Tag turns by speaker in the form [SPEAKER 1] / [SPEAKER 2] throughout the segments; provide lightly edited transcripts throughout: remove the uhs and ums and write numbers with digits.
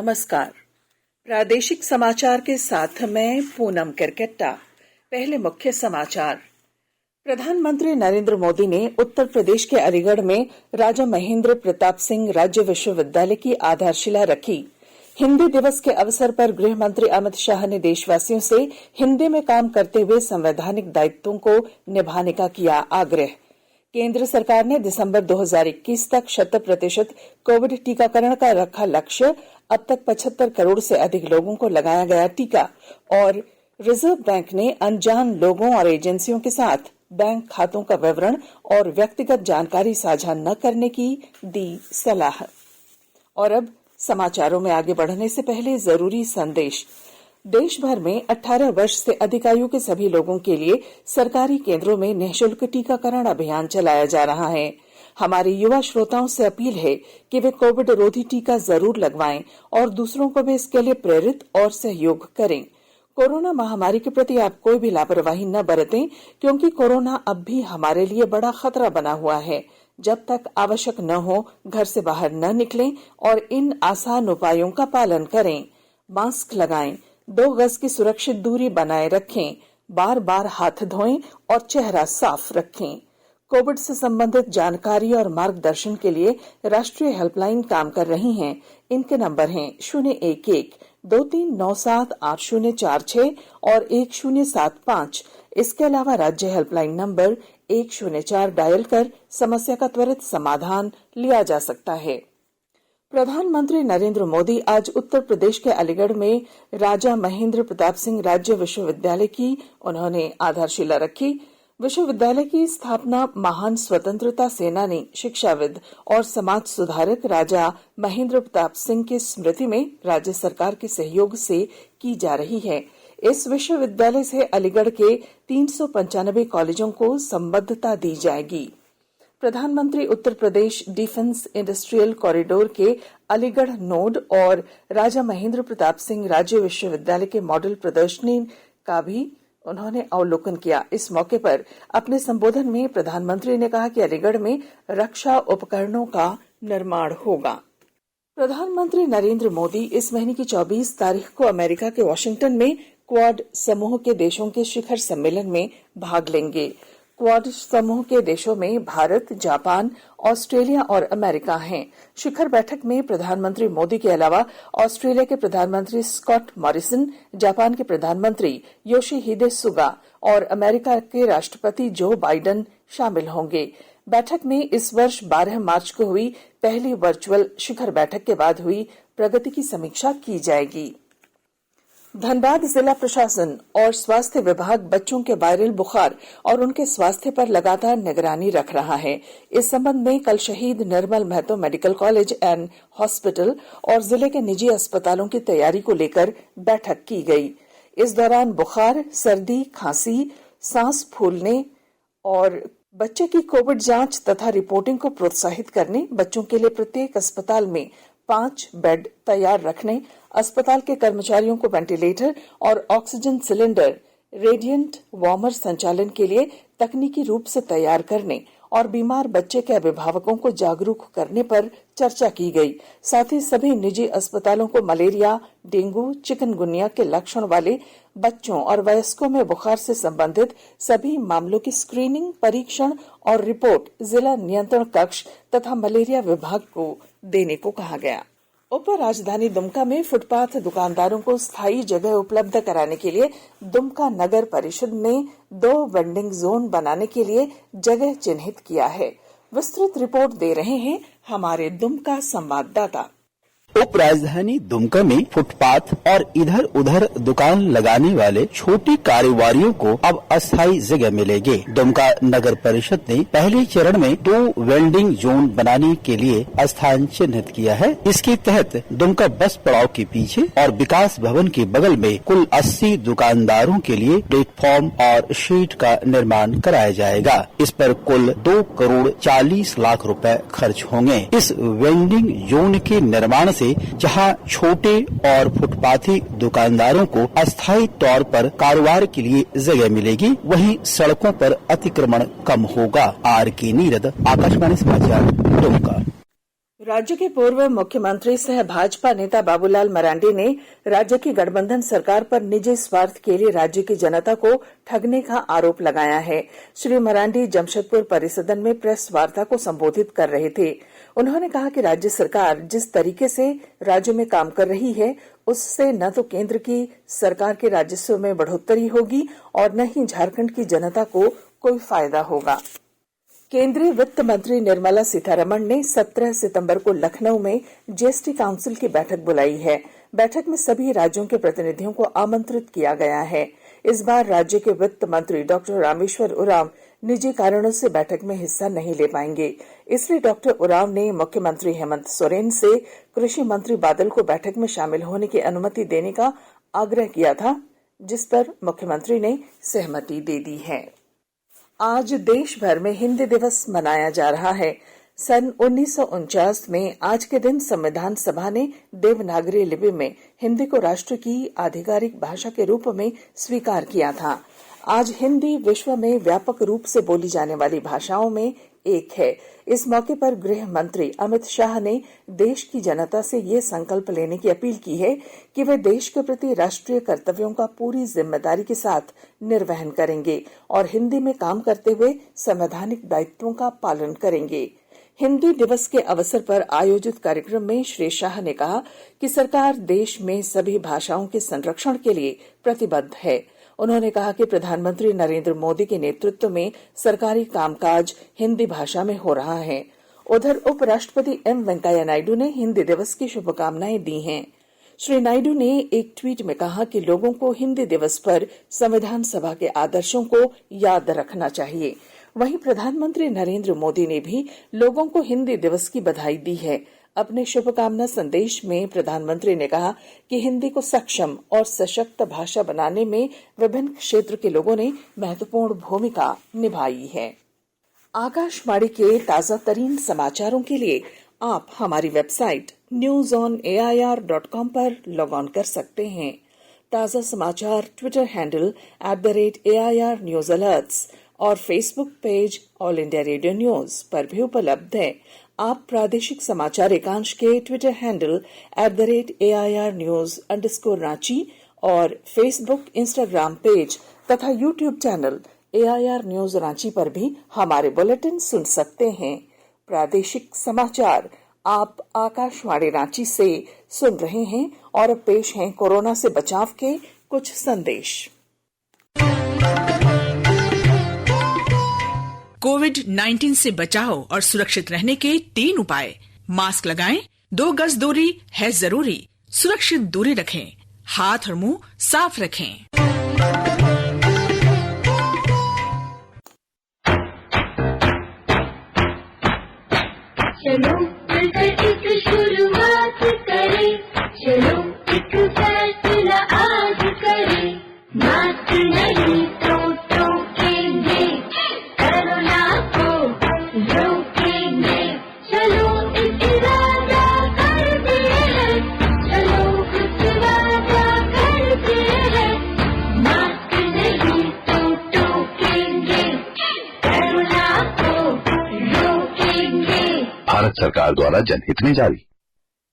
[SPEAKER 1] नमस्कार। प्रादेशिक समाचार के साथ मैं पूनम किरकेट्टा। पहले मुख्य समाचार। प्रधानमंत्री नरेंद्र मोदी ने उत्तर प्रदेश के अलीगढ़ में राजा महेंद्र प्रताप सिंह राज्य विश्वविद्यालय की आधारशिला रखी। हिंदी दिवस के अवसर पर गृह मंत्री अमित शाह ने देशवासियों से हिंदी में काम करते हुए संवैधानिक दायित्वों को निभाने का किया आग्रह। केंद्र सरकार ने दिसंबर 2021 तक 100% कोविड टीकाकरण का रखा लक्ष्य। अब तक 75 करोड़ से अधिक लोगों को लगाया गया टीका। और रिजर्व बैंक ने अनजान लोगों और एजेंसियों के साथ बैंक खातों का विवरण और व्यक्तिगत जानकारी साझा न करने की दी सलाह। और अब समाचारों में आगे बढ़ने से पहले जरूरी संदेश। देश भर में 18 वर्ष से अधिक आयु के सभी लोगों के लिए सरकारी केंद्रों में निःशुल्क टीकाकरण अभियान चलाया जा रहा है। हमारे युवा श्रोताओं से अपील है कि वे कोविड रोधी टीका जरूर लगवाएं और दूसरों को भी इसके लिए प्रेरित और सहयोग करें। कोरोना महामारी के प्रति आप कोई भी लापरवाही न बरतें, क्योंकि कोरोना अब भी हमारे लिए बड़ा खतरा बना हुआ है। जब तक आवश्यक न हो, घर से बाहर न निकलें और इन आसान उपायों का पालन करें। मास्क लगाएं, 2 गज की सुरक्षित दूरी बनाए रखें, बार बार हाथ धोएं और चेहरा साफ रखें। कोविड से संबंधित जानकारी और मार्गदर्शन के लिए राष्ट्रीय हेल्पलाइन काम कर रही हैं। इनके नंबर हैं 011-2397-8046 और 1075। इसके अलावा राज्य हेल्पलाइन नंबर 104 डायल कर समस्या का त्वरित समाधान लिया जा सकता है। प्रधानमंत्री नरेंद्र मोदी आज उत्तर प्रदेश के अलीगढ़ में राजा महेंद्र प्रताप सिंह राज्य विश्वविद्यालय की उन्होंने आधारशिला रखी। विश्वविद्यालय की स्थापना महान स्वतंत्रता सेनानी, शिक्षाविद और समाज सुधारक राजा महेंद्र प्रताप सिंह की स्मृति में राज्य सरकार के सहयोग से की जा रही है। इस विश्वविद्यालय से अलीगढ़ के 395 कॉलेजों को संबद्धता दी जाएगी। प्रधानमंत्री Uttar Pradesh defence industrial corridor के अलीगढ़ नोड और राजा महेंद्र प्रताप सिंह राज्य विश्वविद्यालय के मॉडल प्रदर्शनी का भी उन्होंने अवलोकन किया। इस मौके पर अपने संबोधन में प्रधानमंत्री ने कहा कि अलीगढ़ में रक्षा उपकरणों का निर्माण होगा। प्रधानमंत्री नरेंद्र मोदी इस महीने की 24 तारीख को अमेरिका के वाशिंगटन में क्वाड समूह के देशों के शिखर सम्मेलन में भाग लेंगे। क्वाड समूह के देशों में भारत, जापान, ऑस्ट्रेलिया और अमेरिका हैं। शिखर बैठक में प्रधानमंत्री मोदी के अलावा ऑस्ट्रेलिया के प्रधानमंत्री स्कॉट मॉरिसन, जापान के प्रधानमंत्री योशिहिदे सुगा और अमेरिका के राष्ट्रपति जो बाइडेन शामिल होंगे। बैठक में इस वर्ष 12 मार्च को हुई पहली वर्चुअल शिखर बैठक के बाद हुई प्रगति की समीक्षा की जाएगी। धनबाद जिला प्रशासन और स्वास्थ्य विभाग बच्चों के वायरल बुखार और उनके स्वास्थ्य पर लगातार निगरानी रख रहा है। इस संबंध में कल Shaheed Nirmal Mahato medical college and hospital और जिले के निजी अस्पतालों की तैयारी को लेकर बैठक की गई। इस दौरान बुखार, सर्दी, खांसी, सांस फूलने और बच्चे की कोविड जांच तथा रिपोर्टिंग को प्रोत्साहित करने, बच्चों के लिए प्रत्येक अस्पताल में 5 बेड तैयार रखने, अस्पताल के कर्मचारियों को वेंटिलेटर और ऑक्सीजन सिलेंडर, रेडिएंट वार्मर संचालन के लिए तकनीकी रूप से तैयार करने और बीमार बच्चे के अभिभावकों को जागरूक करने पर चर्चा की गई। साथ ही सभी निजी अस्पतालों को मलेरिया, डेंगू, चिकनगुनिया के लक्षण वाले बच्चों और वयस्कों में बुखार से संबंधित सभी मामलों की स्क्रीनिंग, परीक्षण और रिपोर्ट जिला नियंत्रण कक्ष तथा मलेरिया विभाग को देने को कहा गया। उप राजधानी दुमका में फुटपाथ दुकानदारों को स्थायी जगह उपलब्ध कराने के लिए दुमका नगर परिषद ने 2 वेंडिंग जोन बनाने के लिए जगह चिन्हित किया है। विस्तृत रिपोर्ट दे रहे हैं हमारे दुमका संवाददाता।
[SPEAKER 2] उप राजधानी दुमका में फुटपाथ और इधर उधर दुकान लगाने वाले छोटे कारोबारियों को अब अस्थायी जगह मिलेगी। दुमका नगर परिषद ने पहले चरण में 2 वेंडिंग जोन बनाने के लिए स्थान चिन्हित किया है। इसके तहत दुमका बस पड़ाव के पीछे और विकास भवन के बगल में कुल 80 दुकानदारों के लिए प्लेटफॉर्म और शीट का निर्माण कराया जाएगा। इस पर कुल 2 करोड़ 40 लाख रुपए खर्च होंगे। इस वेंडिंग जोन के निर्माण से जहां छोटे और फुटपाथी दुकानदारों को अस्थायी तौर पर कारोबार के लिए जगह मिलेगी, वहीं सड़कों पर अतिक्रमण कम होगा। आर के नीरद, आकाशवाणी समाचार, दुमका।
[SPEAKER 1] राज्य के पूर्व मुख्यमंत्री सह भाजपा नेता बाबूलाल मरांडी ने राज्य की गठबंधन सरकार पर निजी स्वार्थ के लिए राज्य की जनता को ठगने का आरोप लगाया है। श्री मरांडी जमशेदपुर परिसदन में प्रेस वार्ता को संबोधित कर रहे थे। उन्होंने कहा कि राज्य सरकार जिस तरीके से राज्य में काम कर रही है, उससे न तो केंद्र की सरकार के राजस्व में बढ़ोतरी होगी और न ही झारखंड की जनता को कोई फायदा होगा। केंद्रीय वित्त मंत्री निर्मला सीतारमण ने 17 सितंबर को लखनऊ में जीएसटी काउंसिल की बैठक बुलाई है। बैठक में सभी राज्यों के प्रतिनिधियों को आमंत्रित किया गया है। इस बार राज्य के वित्त मंत्री डॉक्टर रामेश्वर उरांव निजी कारणों से बैठक में हिस्सा नहीं ले पाएंगे। इसलिए डॉक्टर उरांव ने मुख्यमंत्री हेमंत सोरेन से कृषि मंत्री बादल को बैठक में शामिल होने की अनुमति देने का आग्रह किया था, जिस पर मुख्यमंत्री ने सहमति दे दी है। आज देश भर में हिंदी दिवस मनाया जा रहा है। सन 1949 में आज के दिन संविधान सभा ने देवनागरी लिपि में हिंदी को राष्ट्र की आधिकारिक भाषा के रूप में स्वीकार किया था। आज हिंदी विश्व में व्यापक रूप से बोली जाने वाली भाषाओं में एक है। इस मौके पर गृह मंत्री अमित शाह ने देश की जनता से ये संकल्प लेने की अपील की है कि वे देश के प्रति राष्ट्रीय कर्तव्यों का पूरी जिम्मेदारी के साथ निर्वहन करेंगे और हिंदी में काम करते हुए संवैधानिक दायित्वों का पालन करेंगे। हिंदी दिवस के अवसर पर आयोजित कार्यक्रम में श्री शाह ने कहा कि सरकार देश में सभी भाषाओं के संरक्षण के लिए प्रतिबद्ध है। उन्होंने कहा कि प्रधानमंत्री नरेंद्र मोदी के नेतृत्व में सरकारी कामकाज हिंदी भाषा में हो रहा है। उधर उपराष्ट्रपति एम वेंकैया नायडू ने हिंदी दिवस की शुभकामनाएं दी हैं। श्री नायडू ने एक ट्वीट में कहा कि लोगों को हिंदी दिवस पर संविधान सभा के आदर्शों को याद रखना चाहिए। वहीं प्रधानमंत्री नरेंद्र मोदी ने भी लोगों को हिंदी दिवस की बधाई दी है। अपने शुभकामना संदेश में प्रधानमंत्री ने कहा कि हिंदी को सक्षम और सशक्त भाषा बनाने में विभिन्न क्षेत्र के लोगों ने महत्वपूर्ण भूमिका निभाई है। आकाशवाणी के ताजा तरीन समाचारों के लिए आप हमारी वेबसाइट newsonair.com पर लॉग ऑन कर सकते हैं। ताजा समाचार Twitter handle @AIR News Alerts और Facebook page all India radio news पर भी उपलब्ध है। आप प्रादेशिक समाचार एकांश के ट्विटर हैंडल @AIR News_Ranchi और फेसबुक, इंस्टाग्राम पेज तथा YouTube channel AIR News Ranchi पर भी हमारे बुलेटिन सुन सकते हैं। प्रादेशिक समाचार आप आकाशवाणी रांची से सुन रहे हैं और अब पेश हैं कोरोना से बचाव के कुछ संदेश।
[SPEAKER 3] कोविड-19 से बचाव और सुरक्षित रहने के 3 उपाय। मास्क लगाएं, 2 गज दूरी है जरूरी, सुरक्षित दूरी रखें, हाथ और मुंह साफ रखें।
[SPEAKER 4] चलो मिलकर एक शुरुआत करें, चलो एक फैसला आज करें, मास्क नहीं तो टोकेंगे, कोरोना को रोकेंगे, चलो एक वादा करते हैं, चलो कुछ वादा करते हैं, मास्क नहीं तो टोकेंगे, कोरोना को रोकेंगे।
[SPEAKER 5] भारत सरकार द्वारा जनहित में जारी।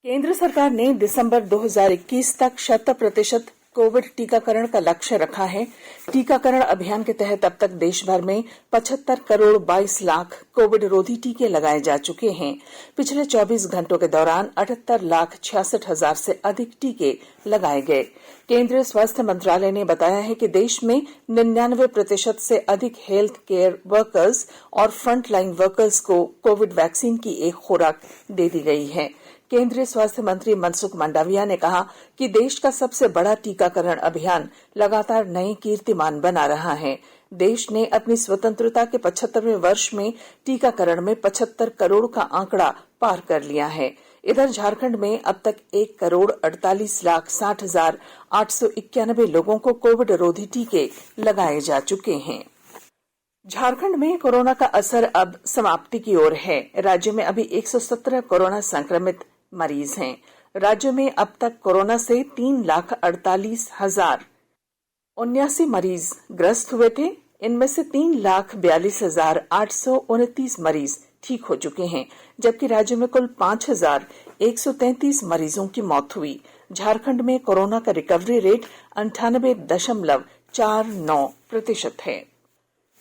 [SPEAKER 1] केंद्र सरकार ने दिसंबर 2021 तक 100% कोविड टीकाकरण का लक्ष्य रखा है। टीकाकरण अभियान के तहत अब तक देश भर में 75 करोड़ 22 लाख कोविड रोधी टीके लगाए जा चुके हैं। पिछले 24 घंटों के दौरान 78,66,000 से अधिक टीके लगाए गए। केंद्रीय स्वास्थ्य मंत्रालय ने बताया है कि देश में 99% से अधिक हेल्थ केयर वर्कर्स और फ्रंट लाइन वर्कर्स को कोविड वैक्सीन की एक खुराक दे दी गई है। केंद्रीय स्वास्थ्य मंत्री मनसुख मांडविया ने कहा कि देश का सबसे बड़ा टीकाकरण अभियान लगातार नए कीर्तिमान बना रहा है। देश ने अपनी स्वतंत्रता के 75वें वर्ष में टीकाकरण में 75 करोड़ का आंकड़ा पार कर लिया है। इधर झारखंड में अब तक 1,48,60,891 लोगों को कोविड रोधी टीके लगाए जा चुके हैं। झारखंड में कोरोना का असर अब समाप्ति की ओर है। राज्य में अभी 117 कोरोना संक्रमित मरीज हैं। राज्य में अब तक कोरोना से 3,48,079 मरीज ग्रस्त हुए थे। इनमें से 3,42,829 मरीज ठीक हो चुके हैं, जबकि राज्य में कुल 5,133 मरीजों की मौत हुई। झारखंड में कोरोना का रिकवरी रेट 98.49% है।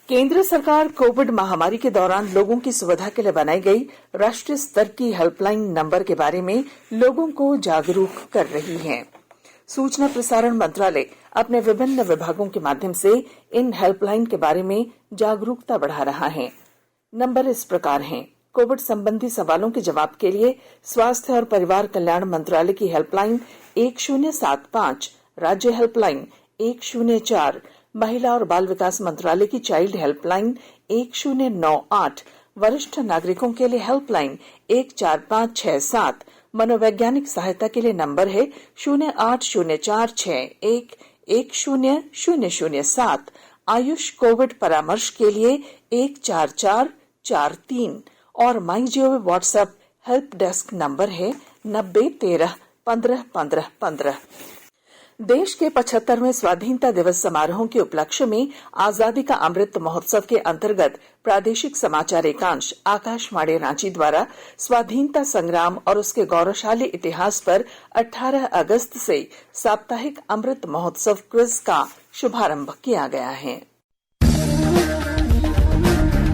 [SPEAKER 1] केंद्र सरकार कोविड महामारी के दौरान लोगों की सुविधा के लिए बनाई गई राष्ट्रीय स्तर की हेल्पलाइन नंबर के बारे में लोगों को जागरूक कर रही है। सूचना प्रसारण मंत्रालय अपने विभिन्न विभागों के माध्यम से इन हेल्पलाइन के बारे में जागरूकता बढ़ा रहा है। नंबर इस प्रकार हैं। कोविड संबंधी सवालों के जवाब के लिए स्वास्थ्य और परिवार कल्याण मंत्रालय की हेल्पलाइन 1075, राज्य हेल्पलाइन 104, महिला और बाल विकास मंत्रालय की चाइल्ड हेल्पलाइन 1098, वरिष्ठ नागरिकों के लिए हेल्पलाइन 14567, मनोवैज्ञानिक सहायता के लिए नंबर है 0804611007, आयुष कोविड परामर्श के लिए 14443 और MyGov WhatsApp help desk number है 9013151515। देश के 75वें स्वाधीनता दिवस समारोह के उपलक्ष्य में आजादी का अमृत महोत्सव के अंतर्गत प्रादेशिक समाचार एकांश आकाशवाणी रांची द्वारा स्वाधीनता संग्राम और उसके गौरवशाली इतिहास पर 18 अगस्त से साप्ताहिक अमृत महोत्सव क्विज का शुभारंभ किया गया है।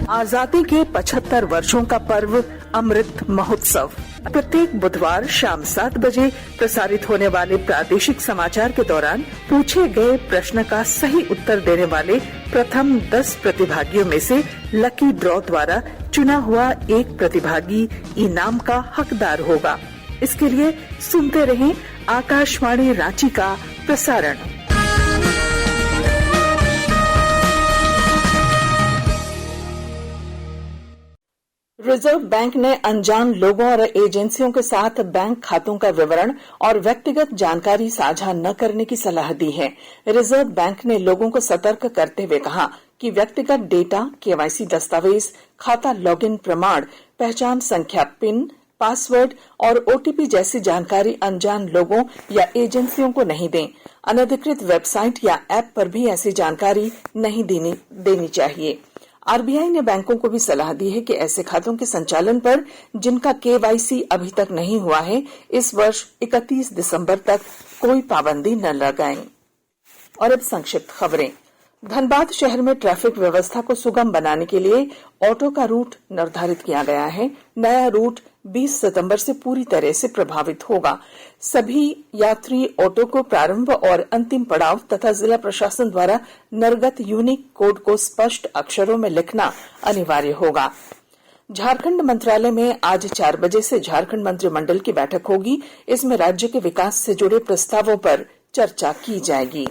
[SPEAKER 1] आजादी के 75 वर्षों का पर्व अमृत महोत्सव प्रत्येक बुधवार शाम 7 बजे प्रसारित होने वाले प्रादेशिक समाचार के दौरान पूछे गए प्रश्न का सही उत्तर देने वाले प्रथम 10 प्रतिभागियों में से लकी ड्रॉ द्वारा चुना हुआ एक प्रतिभागी इनाम का हकदार होगा। इसके लिए सुनते रहें आकाशवाणी रांची का प्रसारण। रिजर्व बैंक ने अनजान लोगों और एजेंसियों के साथ बैंक खातों का विवरण और व्यक्तिगत जानकारी साझा न करने की सलाह दी है। रिजर्व बैंक ने लोगों को सतर्क करते हुए कहा कि व्यक्तिगत डेटा, केवाईसी दस्तावेज, खाता लॉगिन प्रमाण, पहचान संख्या, पिन, पासवर्ड और ओटीपी जैसी जानकारी अनजान लोगों या एजेंसियों को नहीं दें। अनधिकृत वेबसाइट या ऐप पर भी ऐसी जानकारी नहीं देनी चाहिए। आरबीआई ने बैंकों को भी सलाह दी है कि ऐसे खातों के संचालन पर जिनका केवाईसी अभी तक नहीं हुआ है, इस वर्ष 31 दिसंबर तक कोई पाबंदी न लगाएं। और अब संक्षिप्त खबरें। धनबाद शहर में ट्रैफिक व्यवस्था को सुगम बनाने के लिए ऑटो का रूट निर्धारित किया गया है। नया रूट 20 सितंबर से पूरी तरह से प्रभावित होगा। सभी यात्री ऑटो को प्रारंभ और अंतिम पड़ाव तथा जिला प्रशासन द्वारा निर्गत यूनिक कोड को स्पष्ट अक्षरों में लिखना अनिवार्य होगा। झारखंड मंत्रालय में आज 4 बजे से झारखंड मंत्रिमंडल की बैठक होगी। इसमें राज्य के विकास से जुड़े प्रस्तावों पर चर्चा की जाएगी।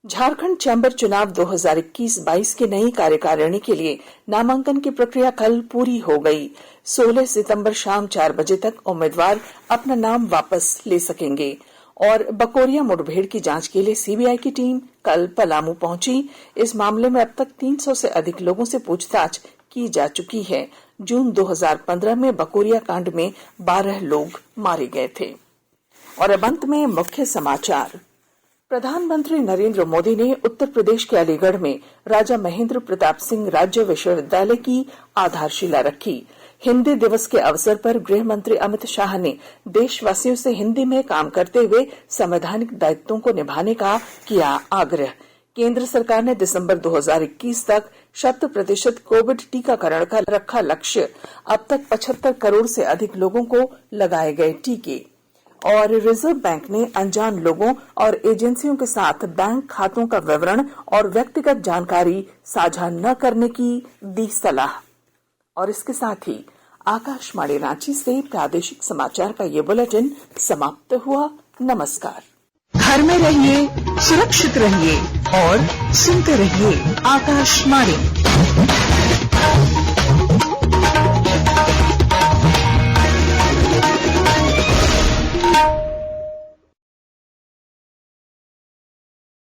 [SPEAKER 1] झारखंड चैम्बर चुनाव 2021-22 की नई कार्यकारिणी के लिए नामांकन की प्रक्रिया कल पूरी हो गई। 16 सितंबर शाम 4 बजे तक उम्मीदवार अपना नाम वापस ले सकेंगे। और बकोरिया मुठभेड़ की जांच के लिए सीबीआई की टीम कल पलामू पहुंची। इस मामले में अब तक 300 से अधिक लोगों से पूछताछ की जा चुकी है। जून 2015 में बकोरिया कांड में 12 लोग मारे गए थे। और अब अंत में मुख्य समाचार। प्रधानमंत्री नरेंद्र मोदी ने उत्तर प्रदेश के अलीगढ़ में राजा महेंद्र प्रताप सिंह राज्य विश्वविद्यालय की आधारशिला रखी। हिंदी दिवस के अवसर पर गृह मंत्री अमित शाह ने देशवासियों से हिंदी में काम करते हुए संवैधानिक दायित्वों को निभाने का किया आग्रह। केंद्र सरकार ने दिसंबर 2021 तक 100% कोविड टीकाकरण का रखा लक्ष्य। अब तक 75 करोड़ से अधिक लोगों को लगाए गए टीके। और रिजर्व बैंक ने अनजान लोगों और एजेंसियों के साथ बैंक खातों का विवरण और व्यक्तिगत जानकारी साझा न करने की दी सलाह। और इसके साथ ही आकाशवाणी रांची से प्रादेशिक समाचार का ये बुलेटिन समाप्त हुआ। नमस्कार।
[SPEAKER 3] घर में रहिए, सुरक्षित रहिए और सुनते रहिए आकाशवाणी।